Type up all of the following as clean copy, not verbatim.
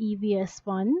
EVS 1।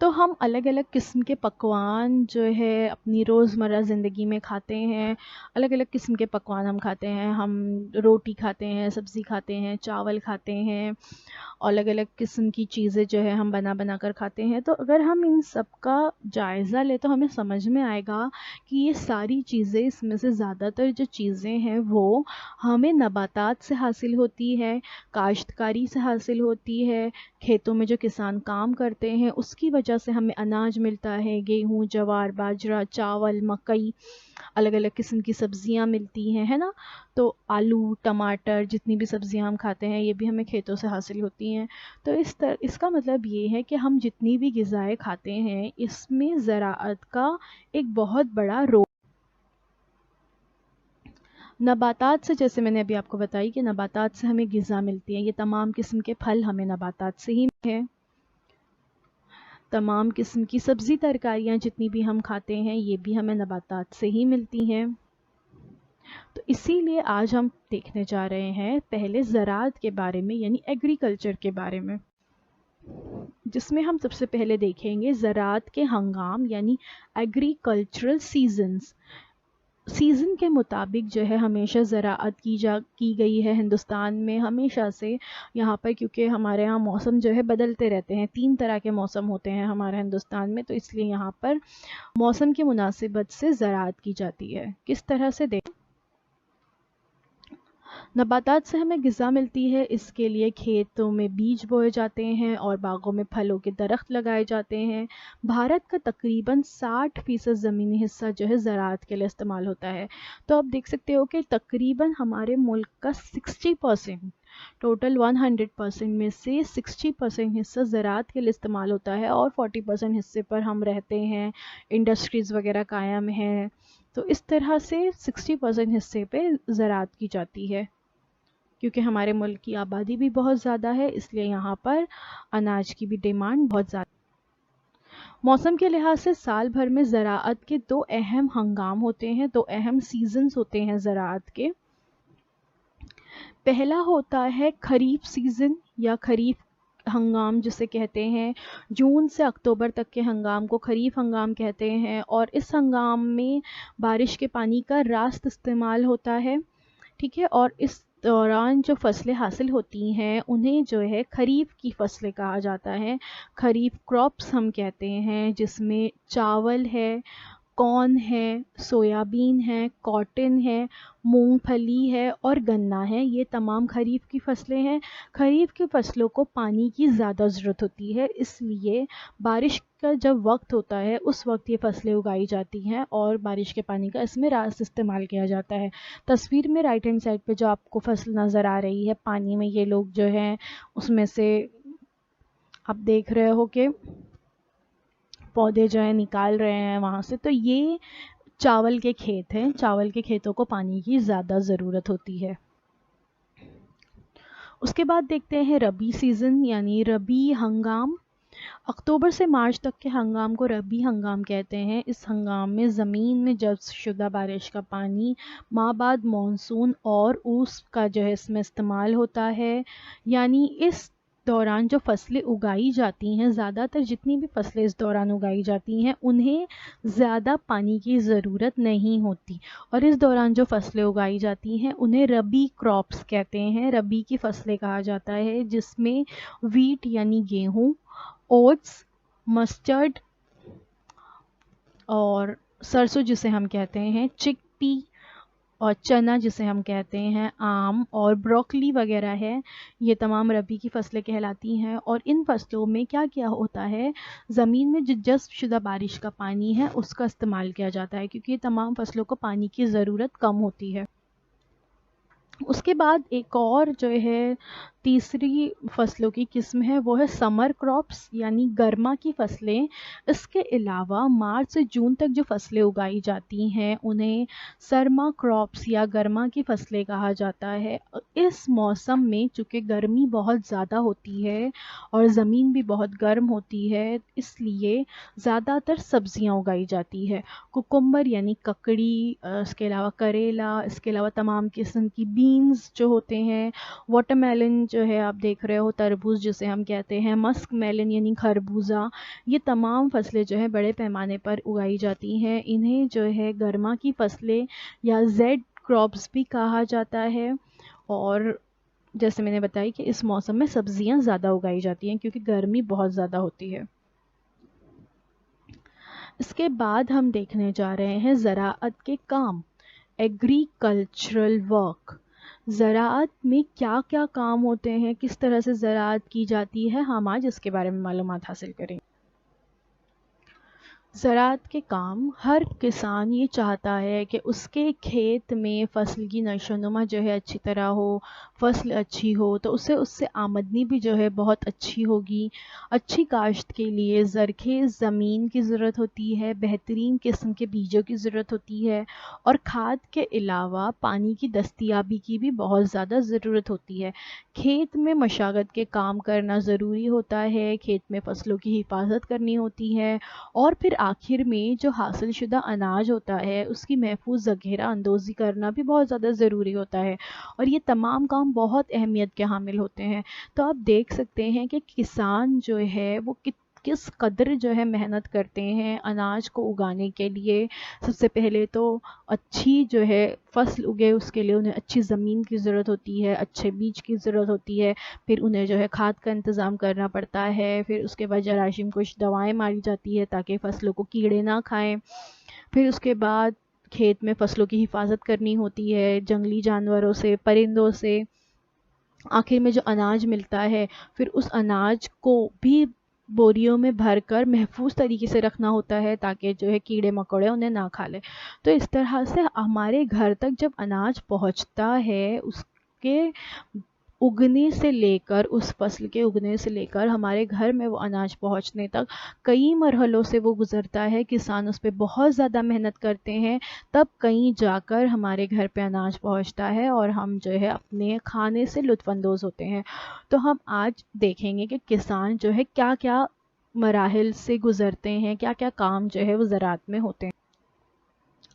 تو ہم الگ الگ قسم کے پکوان جو ہے اپنی روزمرہ زندگی میں کھاتے ہیں. الگ الگ قسم کے پکوان ہم کھاتے ہیں. ہم روٹی کھاتے ہیں, سبزی کھاتے ہیں, چاول کھاتے ہیں, الگ الگ قسم کی چیزیں جو ہے ہم بنا بنا کر کھاتے ہیں. تو اگر ہم ان سب کا جائزہ لیں تو ہمیں سمجھ میں آئے گا کہ یہ ساری چیزیں, اس میں سے زیادہ تر جو چیزیں ہیں وہ ہمیں نباتات سے حاصل ہوتی ہے, کاشتکاری سے حاصل ہوتی ہے. کھیتوں میں جو کسان کام کرتے ہیں اس کی وجہ سے ہمیں اناج ملتا ہے. گیہوں, جوار, باجرہ, چاول, مکئی, الگ الگ قسم کی سبزیاں ملتی ہیں, ہے نا. تو آلو, ٹماٹر, جتنی بھی سبزیاں ہم کھاتے ہیں یہ بھی ہمیں کھیتوں سے حاصل ہوتی ہیں. تو اس کا مطلب یہ ہے کہ ہم جتنی بھی غذائیں کھاتے ہیں اس میں زراعت کا ایک بہت بڑا رول. نباتات سے, جیسے میں نے ابھی آپ کو بتائی کہ نباتات سے ہمیں غذا ملتی ہے. یہ تمام قسم کے پھل ہمیں نباتات سے ہی ملتے ہیں. تمام قسم کی سبزی ترکاریاں جتنی بھی ہم کھاتے ہیں یہ بھی ہمیں نباتات سے ہی ملتی ہیں. تو اسی لیے آج ہم دیکھنے جا رہے ہیں پہلے زراعت کے بارے میں, یعنی ایگریکلچر کے بارے میں, جس میں ہم سب سے پہلے دیکھیں گے زراعت کے ہنگام یعنی ایگریکلچرل سیزنز. سیزن کے مطابق جو ہے ہمیشہ زراعت کی گئی ہے ہندوستان میں ہمیشہ سے. یہاں پر کیونکہ ہمارے یہاں موسم جو ہے بدلتے رہتے ہیں, 3 طرح کے موسم ہوتے ہیں ہمارے ہندوستان میں, تو اس لیے یہاں پر موسم کی مناسبت سے زراعت کی جاتی ہے. کس طرح سے دیکھ, نباتات سے ہمیں غذا ملتی ہے. اس کے لیے کھیتوں میں بیج بوئے جاتے ہیں اور باغوں میں پھلوں کے درخت لگائے جاتے ہیں. بھارت کا تقریباً 60% زمینی حصہ جو ہے زراعت کے لیے استعمال ہوتا ہے. تو آپ دیکھ سکتے ہو کہ تقریباً ہمارے ملک کا 60%, ٹوٹل 100% میں سے 60% حصہ زراعت کے لیے استعمال ہوتا ہے, اور 40% حصے پر ہم رہتے ہیں, انڈسٹریز وغیرہ قائم ہیں. تو اس طرح سے 60% حصے پہ زراعت کی جاتی ہے. کیونکہ ہمارے ملک کی آبادی بھی بہت زیادہ ہے اس لیے یہاں پر اناج کی بھی ڈیمانڈ بہت زیادہ. موسم کے لحاظ سے سال بھر میں زراعت کے 2 اہم ہنگام ہوتے ہیں, 2 اہم سیزنز ہوتے ہیں زراعت کے. پہلا ہوتا ہے خریف سیزن یا خریف ہنگام جسے کہتے ہیں. جون سے اکتوبر تک کے ہنگام کو خریف ہنگام کہتے ہیں, اور اس ہنگام میں بارش کے پانی کا راست استعمال ہوتا ہے. ٹھیک ہے, اور اس دوران جو فصلیں حاصل ہوتی ہیں انہیں جو ہے خریف کی فصلیں کہا جاتا ہے. خریف کراپس ہم کہتے ہیں, جس میں چاول ہے, کارن ہے, سویابین ہے, کاٹن ہے, مونگ پھلی ہے اور گنا ہے. یہ تمام خریف کی فصلیں ہیں. خریف کی فصلوں کو پانی کی زیادہ ضرورت ہوتی ہے, اس لیے بارش کا جب وقت ہوتا ہے اس وقت یہ فصلیں اگائی جاتی ہیں اور بارش کے پانی کا اس میں راست استعمال کیا جاتا ہے. تصویر میں رائٹ ہینڈ سائڈ پہ جو آپ کو فصل نظر آ رہی ہے پانی میں, یہ لوگ جو ہیں اس میں سے آپ دیکھ رہے ہو کہ پودے جو ہیں نکال رہے ہیں وہاں سے, تو یہ چاول کے کھیت ہیں. چاول کے کھیتوں کو پانی کی زیادہ ضرورت ہوتی ہے. اس کے بعد دیکھتے ہیں ربی سیزن یعنی ربی ہنگام. اکتوبر سے مارچ تک کے ہنگام کو ربی ہنگام کہتے ہیں. اس ہنگام میں زمین میں جذب شدہ بارش کا پانی ماہ بعد مانسون اور اوس کا جو ہے اس میں استعمال ہوتا ہے. یعنی اس دوران جو فصلیں اگائی جاتی ہیں, زیادہ تر جتنی بھی فصلیں اس دوران اگائی جاتی ہیں انہیں زیادہ پانی کی ضرورت نہیں ہوتی, اور اس دوران جو فصلیں اگائی جاتی ہیں انہیں ربی کراپس کہتے ہیں. ربی کی فصلیں کہا جاتا ہے جس میں ویٹ یعنی گیہوں, اوٹس, مسٹرڈ اور سرسوں جسے ہم کہتے ہیں, چک پی اور چنا جسے ہم کہتے ہیں, آم اور بروکلی وغیرہ ہے. یہ تمام ربی کی فصلیں کہلاتی ہیں. اور ان فصلوں میں کیا کیا ہوتا ہے, زمین میں جو جذب شدہ بارش کا پانی ہے اس کا استعمال کیا جاتا ہے, کیونکہ یہ تمام فصلوں کو پانی کی ضرورت کم ہوتی ہے. اس کے بعد ایک اور جو ہے تیسری فصلوں کی قسم ہے وہ ہے سمر کراپس یعنی گرما کی فصلیں. اس کے علاوہ مارچ سے جون تک جو فصلیں اگائی جاتی ہیں انہیں سرما کراپس یا گرما کی فصلیں کہا جاتا ہے. اس موسم میں چونکہ گرمی بہت زیادہ ہوتی ہے اور زمین بھی بہت گرم ہوتی ہے اس لیے زیادہ تر سبزیاں اگائی جاتی ہے. کوکمبر یعنی ککڑی, اس کے علاوہ کریلا, اس کے علاوہ تمام قسم کی گرینز جو ہوتے ہیں، واٹر میلن جو ہے آپ دیکھ رہے ہو، تربوز جسے ہم کہتے ہیں، مسک میلن یعنی خربوزہ، یہ تمام فصلیں جو ہے بڑے پیمانے پر اگائی جاتی ہیں. انہیں جو ہے گرما کی فصلیں یا زیڈ کراپس بھی کہا جاتا ہے. اور جیسے میں نے بتائی کہ اس موسم میں سبزیاں زیادہ اگائی جاتی ہیں کیونکہ گرمی بہت زیادہ ہوتی ہے. اس کے بعد ہم دیکھنے جا رہے ہیں زراعت کے کام، ایگریکلچرل ورک. زراعت میں کیا کیا کام ہوتے ہیں، کس طرح سے زراعت کی جاتی ہے، ہم آج اس کے بارے میں معلومات حاصل کریں. زراعت کے کام، ہر کسان یہ چاہتا ہے کہ اس کے کھیت میں فصل کی نشو و نما جو ہے اچھی طرح ہو، فصل اچھی ہو تو اس سے آمدنی بھی جو ہے بہت اچھی ہوگی. اچھی کاشت کے لیے زرخیز زمین کی ضرورت ہوتی ہے، بہترین قسم کے بیجوں کی ضرورت ہوتی ہے، اور کھاد کے علاوہ پانی کی دستیابی کی بھی بہت زیادہ ضرورت ہوتی ہے. کھیت میں مشاغت کے کام کرنا ضروری ہوتا ہے، کھیت میں فصلوں کی حفاظت کرنی ہوتی ہے، اور پھر آخر میں جو حاصل شدہ اناج ہوتا ہے اس کی محفوظ ذخیرہ اندوزی کرنا بھی بہت زیادہ ضروری ہوتا ہے، اور یہ تمام کام بہت اہمیت کے حامل ہوتے ہیں. تو آپ دیکھ سکتے ہیں کہ کسان جو ہے وہ کس قدر جو ہے محنت کرتے ہیں اناج کو اگانے کے لیے. سب سے پہلے تو اچھی جو ہے فصل اگے اس کے لیے انہیں اچھی زمین کی ضرورت ہوتی ہے، اچھے بیج کی ضرورت ہوتی ہے، پھر انہیں جو ہے کھاد کا انتظام کرنا پڑتا ہے، پھر اس کے بعد جراثیم کش دوائیں ماری جاتی ہے تاکہ فصلوں کو کیڑے نہ کھائیں، پھر اس کے بعد کھیت میں فصلوں کی حفاظت کرنی ہوتی ہے جنگلی جانوروں سے، پرندوں سے. آخر میں جو اناج ملتا ہے پھر اس اناج کو بھی بوریوں میں بھر کر محفوظ طریقے سے رکھنا ہوتا ہے تاکہ جو ہے کیڑے مکوڑے انہیں نہ کھا لے. تو اس طرح سے ہمارے گھر تک جب اناج پہنچتا ہے اس کے اگنے سے لے کر، اس فصل کے اگنے سے لے کر ہمارے گھر میں وہ اناج پہنچنے تک کئی مرحلوں سے وہ گزرتا ہے. کسان اس پہ بہت زیادہ محنت کرتے ہیں، تب کہیں جا کر ہمارے گھر پہ اناج پہنچتا ہے اور ہم جو ہے اپنے کھانے سے لطف اندوز ہوتے ہیں. تو ہم آج دیکھیں گے کہ کسان جو ہے کیا کیا مراحل سے گزرتے ہیں، کیا کیا کام جو ہے وہ زراعت میں ہوتے ہیں.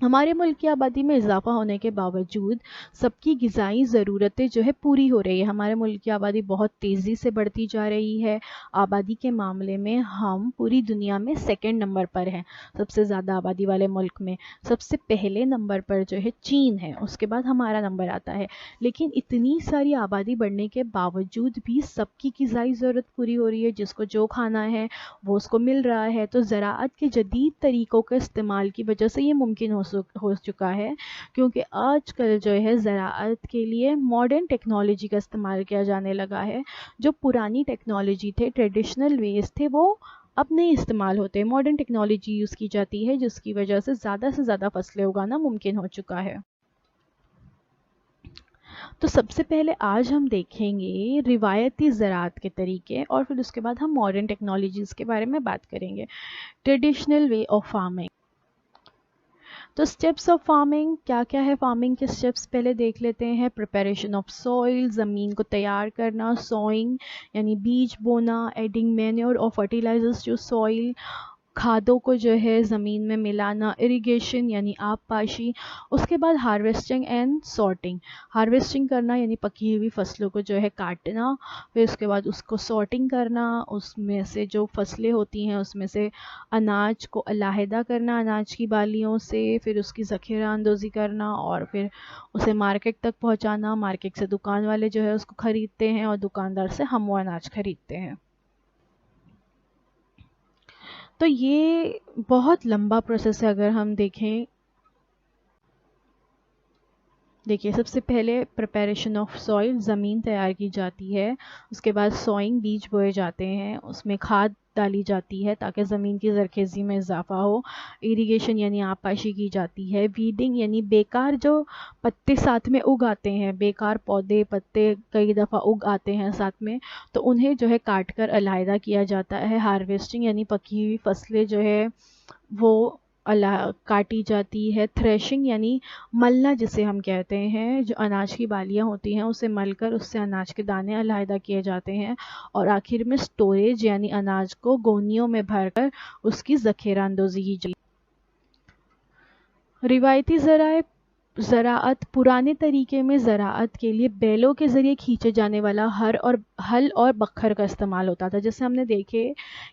ہمارے ملک کی آبادی میں اضافہ ہونے کے باوجود سب کی غذائی ضرورتیں جو ہے پوری ہو رہی ہے. ہمارے ملک کی آبادی بہت تیزی سے بڑھتی جا رہی ہے. آبادی کے معاملے میں ہم پوری دنیا میں سیکنڈ نمبر پر ہیں. سب سے زیادہ آبادی والے ملک میں سب سے پہلے نمبر پر جو ہے چین ہے، اس کے بعد ہمارا نمبر آتا ہے. لیکن اتنی ساری آبادی بڑھنے کے باوجود بھی سب کی غذائی ضرورت پوری ہو رہی ہے، جس کو جو کھانا ہے وہ اس کو مل رہا ہے. تو زراعت کے جدید طریقوں کے استعمال کی وجہ سے یہ ممکن ہو چکا ہے، کیونکہ آج کل جو ہے زراعت کے لیے ماڈرن ٹیکنالوجی کا استعمال کیا جانے لگا ہے. جو پرانی ٹیکنالوجی تھے، ٹریڈیشنل ویز تھے، وہ اب نہیں استعمال ہوتے. ماڈرن ٹیکنالوجی یوز کی جاتی ہے جس کی وجہ سے زیادہ فصلیں اگانا ممکن ہو چکا ہے. تو سب سے پہلے آج ہم دیکھیں گے روایتی زراعت کے طریقے، اور پھر اس کے بعد ہم ماڈرن ٹیکنالوجیز کے بارے میں بات کریں گے. Traditional way of farming. تو سٹیپس آف فارمنگ کیا کیا ہے؟ فارمنگ کے سٹیپس پہلے دیکھ لیتے ہیں. پریپریشن آف سوئل، زمین کو تیار کرنا. سوئنگ یعنی بیج بونا. ایڈنگ مینیور اور فرٹیلائزرز ٹو سوئل، کھادوں کو جو ہے زمین میں ملانا. اریگیشن یعنی آب پاشی. اس کے بعد ہارویسٹنگ اینڈ سارٹنگ. ہارویسٹنگ کرنا یعنی پکی ہوئی فصلوں کو جو ہے کاٹنا، پھر اس کے بعد اس کو سارٹنگ کرنا، اس میں سے جو فصلیں ہوتی ہیں اس میں سے اناج کو علیحدہ کرنا اناج کی بالیوں سے، پھر اس کی ذخیرہ اندوزی کرنا، اور پھر اسے مارکیٹ تک پہنچانا. مارکیٹ سے دکان والے جو ہے اس کو خریدتے ہیں، اور دکاندار سے ہم وہ اناج خریدتے ہیں. تو یہ بہت لمبا پروسیس ہے. اگر ہم دیکھیں، دیکھیے سب سے پہلے پریپریشن آف سوئل، زمین تیار کی جاتی ہے. اس کے بعد سوئنگ، بیج بوئے جاتے ہیں، اس میں کھاد ڈالی جاتی ہے تاکہ زمین کی زرخیزی میں اضافہ ہو. اریگیشن یعنی آب پاشی کی جاتی ہے. ویڈنگ یعنی بیکار جو پتے ساتھ میں اگ آتے ہیں، بیکار پودے پتے کئی دفعہ اگ آتے ہیں ساتھ میں، تو انہیں جو ہے کاٹ کر علیحدہ کیا جاتا ہے. ہارویسٹنگ یعنی پکی ہوئی فصلیں جو ہے وہ کاٹی جاتی ہے. تھریشنگ یعنی ملنا جسے ہم کہتے ہیں، جو اناج کی بالیاں ہوتی ہیں اسے مل کر اس سے اناج کے دانے علیحدہ کیے جاتے ہیں. اور آخر میں سٹوریج یعنی اناج کو گونیوں میں بھر کر اس کی ذخیرہ اندوزی کی جاتی ہے. روایتی ذرائع زراعت پرانے طریقے میں زراعت کے لیے بیلوں کے ذریعے کھینچے جانے والا ہل اور بکھر کا استعمال ہوتا تھا. جیسے ہم نے دیکھے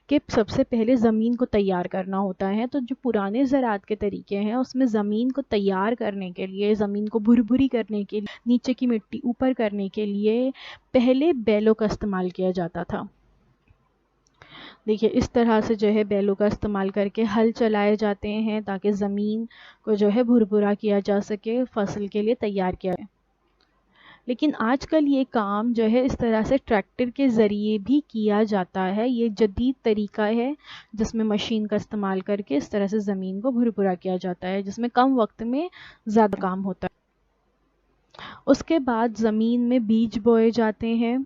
کہ سب سے پہلے زمین کو تیار کرنا ہوتا ہے، تو جو پرانے زراعت کے طریقے ہیں اس میں زمین کو تیار کرنے کے لیے، زمین کو بھری کرنے کے لیے، نیچے کی مٹی اوپر کرنے کے لیے پہلے بیلوں کا استعمال کیا جاتا تھا. دیکھیے اس طرح سے جو ہے بیلوں کا استعمال کر کے ہل چلائے جاتے ہیں تاکہ زمین کو جو ہے بھربھرا کیا جا سکے، فصل کے لیے تیار کیا جائے. لیکن آج کل یہ کام جو ہے اس طرح سے ٹریکٹر کے ذریعے بھی کیا جاتا ہے. یہ جدید طریقہ ہے جس میں مشین کا استعمال کر کے اس طرح سے زمین کو بھربھرا کیا جاتا ہے، جس میں کم وقت میں زیادہ کام ہوتا ہے. اس کے بعد زمین میں بیج بوئے جاتے ہیں.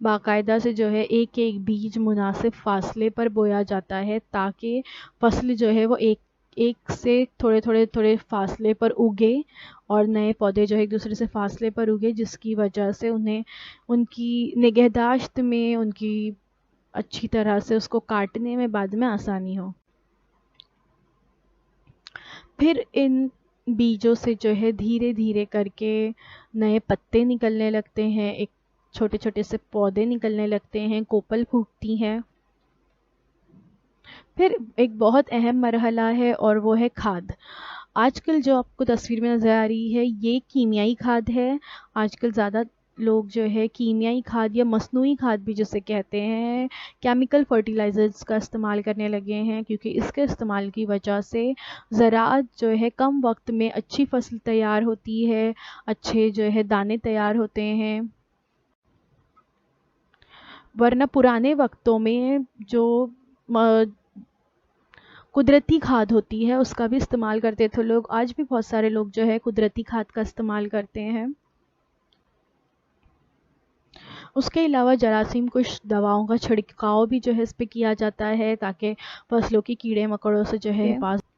باقاعدہ سے جو ہے ایک ایک بیج مناسب فاصلے پر بویا جاتا ہے تاکہ فصل جو ہے وہ ایک سے تھوڑے فاصلے پر اگے، اور نئے پودے جو ہے ایک دوسرے سے فاصلے پر اگے، جس کی وجہ سے انہیں ان کی نگہداشت میں، ان کی اچھی طرح سے اس کو کاٹنے میں بعد میں آسانی ہو. پھر ان بیجوں سے جو ہے دھیرے دھیرے کر کے نئے پتے نکلنے لگتے ہیں، ایک چھوٹے چھوٹے سے پودے نکلنے لگتے ہیں، کوپل پھوٹتی ہیں. پھر ایک بہت اہم مرحلہ ہے اور وہ ہے کھاد. آج کل جو آپ کو تصویر میں نظر آ رہی ہے یہ کیمیائی کھاد ہے. آج کل زیادہ لوگ جو ہے کیمیائی کھاد یا مصنوعی کھاد بھی جسے کہتے ہیں، کیمیکل فرٹیلائزرز کا استعمال کرنے لگے ہیں، کیونکہ اس کے استعمال کی وجہ سے زراعت جو ہے کم وقت میں اچھی فصل تیار ہوتی ہے، اچھے جو ہے دانے تیار ہوتے ہیں. ورنہ پرانے وقتوں میں جو قدرتی کھاد ہوتی ہے اس کا بھی استعمال کرتے تھے لوگ. آج بھی بہت سارے لوگ جو ہے قدرتی کھاد کا استعمال کرتے ہیں. اس کے علاوہ جراثیم کش دواؤں کا چھڑکاؤ بھی جو ہے اس پہ کیا جاتا ہے تاکہ فصلوں کی کیڑے مکوڑوں سے جو ہے حفاظت.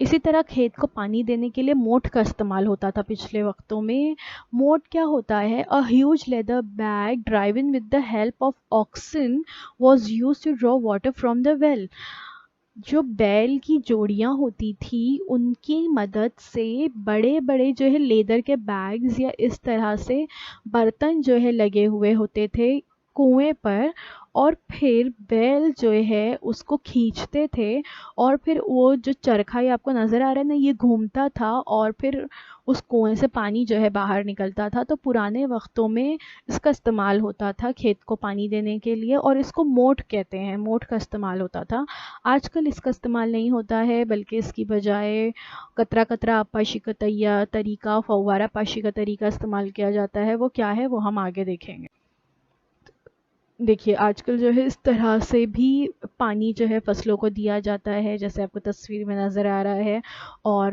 اسی طرح کھیت کو پانی دینے کے لیے موٹ کا استعمال ہوتا تھا پچھلے وقتوں میں. موٹ کیا ہوتا ہے؟ A huge leather bag driven with the help of oxen was used to draw water from the well. جو بیل کی جوڑیاں ہوتی تھی ان کی مدد سے بڑے بڑے جو ہے لیدر کے بیگز یا اس طرح سے برتن جو ہے لگے ہوئے ہوتے تھے کنویں پر، اور پھر بیل جو ہے اس کو کھینچتے تھے، اور پھر وہ جو چرخا یہ آپ کو نظر آ رہا ہے نا یہ گھومتا تھا اور پھر اس کنویں سے پانی جو ہے باہر نکلتا تھا. تو پرانے وقتوں میں اس کا استعمال ہوتا تھا کھیت کو پانی دینے کے لیے، اور اس کو موٹ کہتے ہیں، موٹ کا استعمال ہوتا تھا. آج کل اس کا استعمال نہیں ہوتا ہے، بلکہ اس کی بجائے قطرہ قطرہ آبپاشی کا طریقہ، فوارہ پاشی کا طریقہ استعمال کیا جاتا ہے. وہ کیا ہے وہ ہم آگے دیکھیں گے. دیکھیے آج کل جو ہے اس طرح سے بھی پانی جو ہے فصلوں کو دیا جاتا ہے جیسے آپ کو تصویر میں نظر آ رہا ہے، اور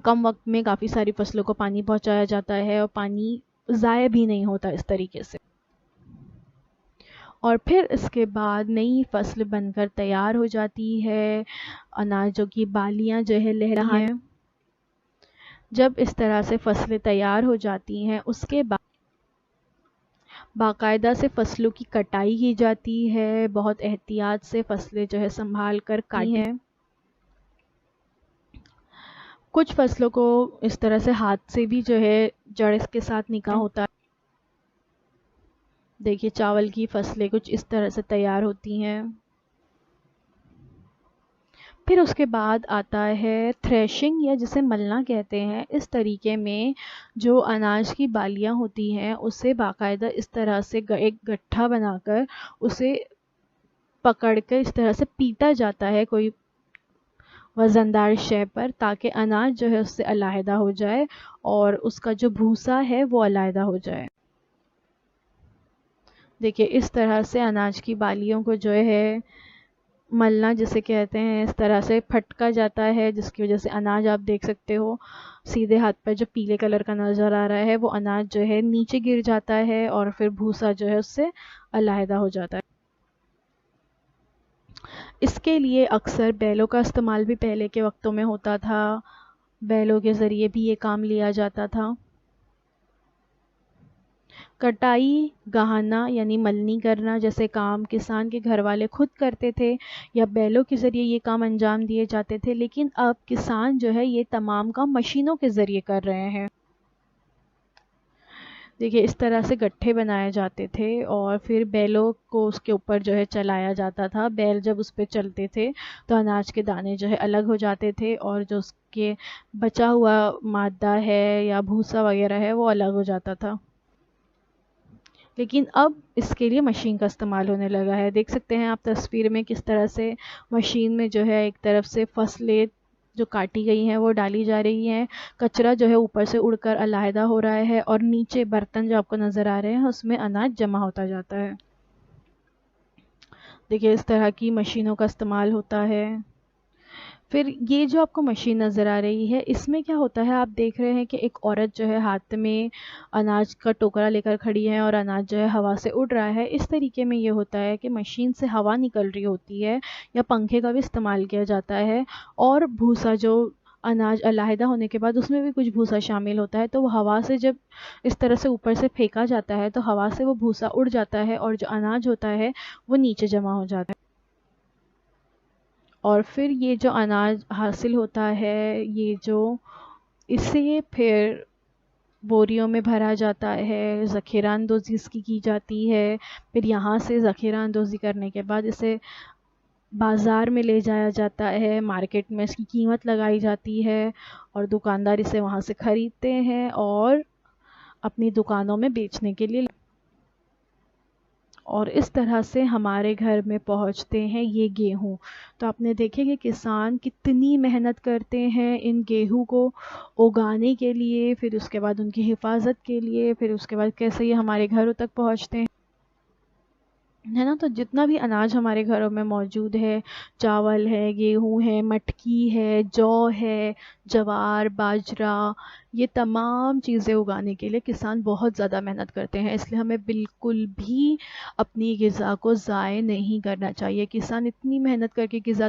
کم وقت میں کافی ساری فصلوں کو پانی پہنچایا جاتا ہے اور پانی ضائع بھی نہیں ہوتا اس طریقے سے. اور پھر اس کے بعد نئی فصل بن کر تیار ہو جاتی ہے. اناجوں کی بالیاں جو ہے لہراتی ہیں. جب اس طرح سے فصلیں تیار ہو جاتی ہیں اس کے بعد باقاعدہ سے فصلوں کی کٹائی کی جاتی ہے. بہت احتیاط سے فصلیں جو ہے سنبھال کر کاٹی ہیں. کچھ فصلوں کو اس طرح سے ہاتھ سے بھی جو ہے جڑ کے ساتھ نکاح ہوتا ہے. دیکھیے چاول کی فصلیں کچھ اس طرح سے تیار ہوتی ہیں. پھر اس کے بعد آتا ہے تھریشنگ یا جسے ملنا کہتے ہیں. اس طریقے میں جو اناج کی بالیاں ہوتی ہیں اسے باقاعدہ اس طرح سے ایک گٹھا بنا کر اسے پکڑ کر اس طرح سے پیٹا جاتا ہے کوئی وزندار شے پر تاکہ اناج جو ہے اس سے علیحدہ ہو جائے اور اس کا جو بھوسا ہے وہ علیحدہ ہو جائے. دیکھیے اس طرح سے اناج کی بالیوں کو جو ہے ملنا جسے کہتے ہیں اس طرح سے پھٹکا جاتا ہے، جس کی وجہ سے اناج آپ دیکھ سکتے ہو سیدھے ہاتھ پر جو پیلے کلر کا نظر آ رہا ہے وہ اناج جو ہے نیچے گر جاتا ہے اور پھر بھوسا جو ہے اس سے علیحدہ ہو جاتا ہے. اس کے لیے اکثر بیلوں کا استعمال بھی پہلے کے وقتوں میں ہوتا تھا. بیلوں کے ذریعے بھی یہ کام لیا جاتا تھا. کٹائی گہانا یعنی ملنی کرنا جیسے کام کسان کے گھر والے خود کرتے تھے یا بیلوں کے ذریعے یہ کام انجام دیے جاتے تھے، لیکن اب کسان جو ہے یہ تمام کام مشینوں کے ذریعے کر رہے ہیں۔ دیکھیے اس طرح سے گٹھے بنائے جاتے تھے اور پھر بیلوں کو اس کے اوپر جو ہے چلایا جاتا تھا۔ بیل جب اس پہ چلتے تھے تو اناج کے دانے جو ہے الگ ہو جاتے تھے اور جو اس کے بچا ہوا مادہ ہے یا بھوسا وغیرہ ہے وہ الگ ہو جاتا تھا۔ لیکن اب اس کے لیے مشین کا استعمال ہونے لگا ہے۔ دیکھ سکتے ہیں آپ تصویر میں کس طرح سے مشین میں جو ہے ایک طرف سے فصلیں جو کاٹی گئی ہیں وہ ڈالی جا رہی ہیں، کچرا جو ہے اوپر سے اڑ کر علیحدہ ہو رہا ہے اور نیچے برتن جو آپ کو نظر آ رہے ہیں اس میں اناج جمع ہوتا جاتا ہے۔ دیکھیے اس طرح کی مشینوں کا استعمال ہوتا ہے۔ پھر یہ جو آپ کو مشین نظر آ رہی ہے اس میں کیا ہوتا ہے، آپ دیکھ رہے ہیں کہ ایک عورت جو ہے ہاتھ میں اناج کا ٹوکرا لے کر کھڑی ہے اور اناج جو ہے ہوا سے اڑ رہا ہے۔ اس طریقے میں یہ ہوتا ہے کہ مشین سے ہوا نکل رہی ہوتی ہے یا پنکھے کا بھی استعمال کیا جاتا ہے، اور بھوسا جو اناج علیحدہ ہونے کے بعد اس میں بھی کچھ بھوسا شامل ہوتا ہے تو وہ ہوا سے جب اس طرح سے اوپر سے پھینکا جاتا ہے تو ہوا سے وہ بھوسا اڑ جاتا ہے اور جو اناج ہوتا ہے وہ نیچے جمع ہو جاتا ہے۔ اور پھر یہ جو اناج حاصل ہوتا ہے یہ جو اسے پھر بوریوں میں بھرا جاتا ہے، ذخیرہ اندوزی اس کی جاتی ہے، پھر یہاں سے ذخیرہ اندوزی کرنے کے بعد اسے بازار میں لے جایا جاتا ہے، مارکیٹ میں اس کی قیمت لگائی جاتی ہے اور دکاندار اسے وہاں سے خریدتے ہیں اور اپنی دکانوں میں بیچنے کے لیے، اور اس طرح سے ہمارے گھر میں پہنچتے ہیں یہ گیہوں۔ تو آپ نے دیکھے کہ کسان کتنی محنت کرتے ہیں ان گیہوں کو اگانے کے لیے، پھر اس کے بعد ان کی حفاظت کے لیے، پھر اس کے بعد کیسے یہ ہمارے گھروں تک پہنچتے ہیں، ہے نا۔ تو جتنا بھی اناج ہمارے گھروں میں موجود ہے، چاول ہے، گیہوں ہے، مٹکی ہے، جو ہے، جوار، باجرہ، یہ تمام چیزیں اگانے کے لیے کسان بہت زیادہ محنت کرتے ہیں، اس لیے ہمیں بالکل بھی اپنی غذا کو ضائع نہیں کرنا چاہیے۔ کسان اتنی محنت کر کے غذا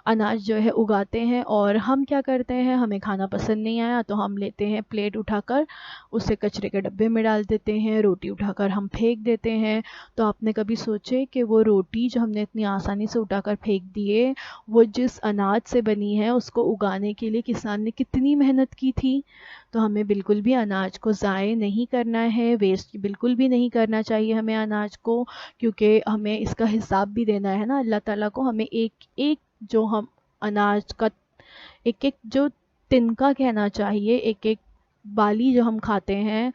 اناج جو ہے اگاتے ہیں اور ہم کیا کرتے ہیں، ہمیں کھانا پسند نہیں آیا تو ہم لیتے ہیں پلیٹ اٹھا کر اسے کچرے کے ڈبے میں ڈال دیتے ہیں، روٹی اٹھا کر ہم پھینک دیتے ہیں۔ تو آپ نے کبھی سوچے کہ وہ روٹی جو ہم نے اتنی آسانی سے اٹھا کر پھینک دیے، وہ جس اناج سے بنی ہے اس کو اگانے کے لیے کسان نے کتنی محنت کی تھی؟ تو ہمیں بالکل بھی اناج کو ضائع نہیں کرنا ہے، ویسٹ بالکل بھی نہیں کرنا چاہیے ہمیں اناج کو، کیونکہ ہمیں اس کا حساب بھی دینا ہے نا اللہ تعالیٰ کو۔ ہمیں ایک ایک جو ہم اناج کا ایک ایک جو تنکا کہنا چاہیے، ایک ایک بالی جو ہم کھاتے ہیں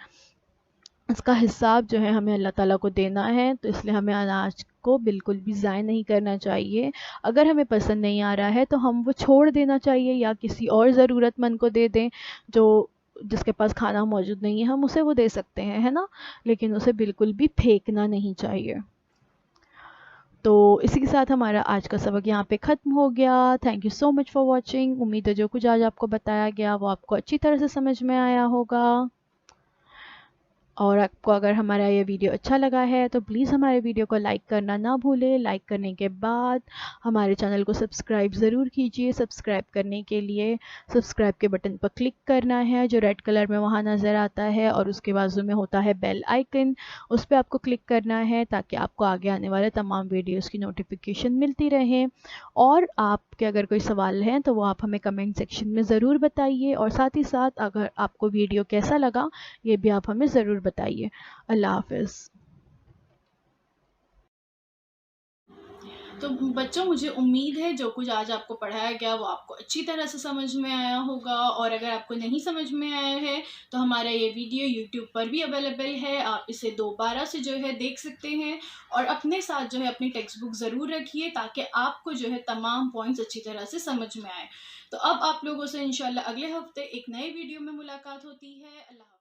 اس کا حساب جو ہے ہمیں اللہ تعالیٰ کو دینا ہے، تو اس لیے ہمیں اناج کو بالکل بھی ضائع نہیں کرنا چاہیے۔ اگر ہمیں پسند نہیں آ رہا ہے تو ہم وہ چھوڑ دینا چاہیے یا کسی اور ضرورت مند کو دے دیں، جس کے پاس کھانا موجود نہیں ہے ہم اسے وہ دے سکتے ہیں، ہے نا، لیکن اسے بالکل بھی پھینکنا نہیں چاہیے۔ تو اسی کے ساتھ ہمارا آج کا سبق یہاں پہ ختم ہو گیا۔ Thank you so much for watching. امید ہے جو کچھ آج آپ کو بتایا گیا وہ آپ کو اچھی طرح سے سمجھ میں آیا ہوگا، اور آپ کو اگر ہمارا یہ ویڈیو اچھا لگا ہے تو پلیز ہمارے ویڈیو کو لائک کرنا نہ بھولیں۔ لائک کرنے کے بعد ہمارے چینل کو سبسکرائب ضرور کیجئے۔ سبسکرائب کرنے کے لیے سبسکرائب کے بٹن پر کلک کرنا ہے جو ریڈ کلر میں وہاں نظر آتا ہے، اور اس کے بازو میں ہوتا ہے بیل آئیکن، اس پہ آپ کو کلک کرنا ہے تاکہ آپ کو آگے آنے والے تمام ویڈیوز کی نوٹیفیکیشن ملتی رہے۔ اور آپ کے اگر کوئی سوال ہیں تو وہ آپ ہمیں کمنٹ سیکشن میں ضرور بتائیے، اور ساتھ ہی ساتھ اگر آپ کو ویڈیو کیسا لگا یہ بھی آپ ہمیں ضرور بتائیے۔ اللہ حافظ۔ تو بچوں مجھے امید ہے جو کچھ آج آپ کو پڑھایا گیا وہ آپ کو اچھی طرح سے سمجھ میں آیا ہوگا، اور اگر آپ کو نہیں سمجھ میں آیا ہے تو ہمارا یہ ویڈیو یوٹیوب پر بھی اویلیبل ہے، آپ اسے دوبارہ سے جو ہے دیکھ سکتے ہیں، اور اپنے ساتھ جو ہے اپنی ٹیکسٹ بک ضرور رکھیے تاکہ آپ کو جو ہے تمام پوائنٹس اچھی طرح سے سمجھ میں آئے۔ تو اب آپ لوگوں سے انشاءاللہ اگلے ہفتے ایک نئے ویڈیو میں ملاقات ہوتی ہے۔ اللہ حافظ۔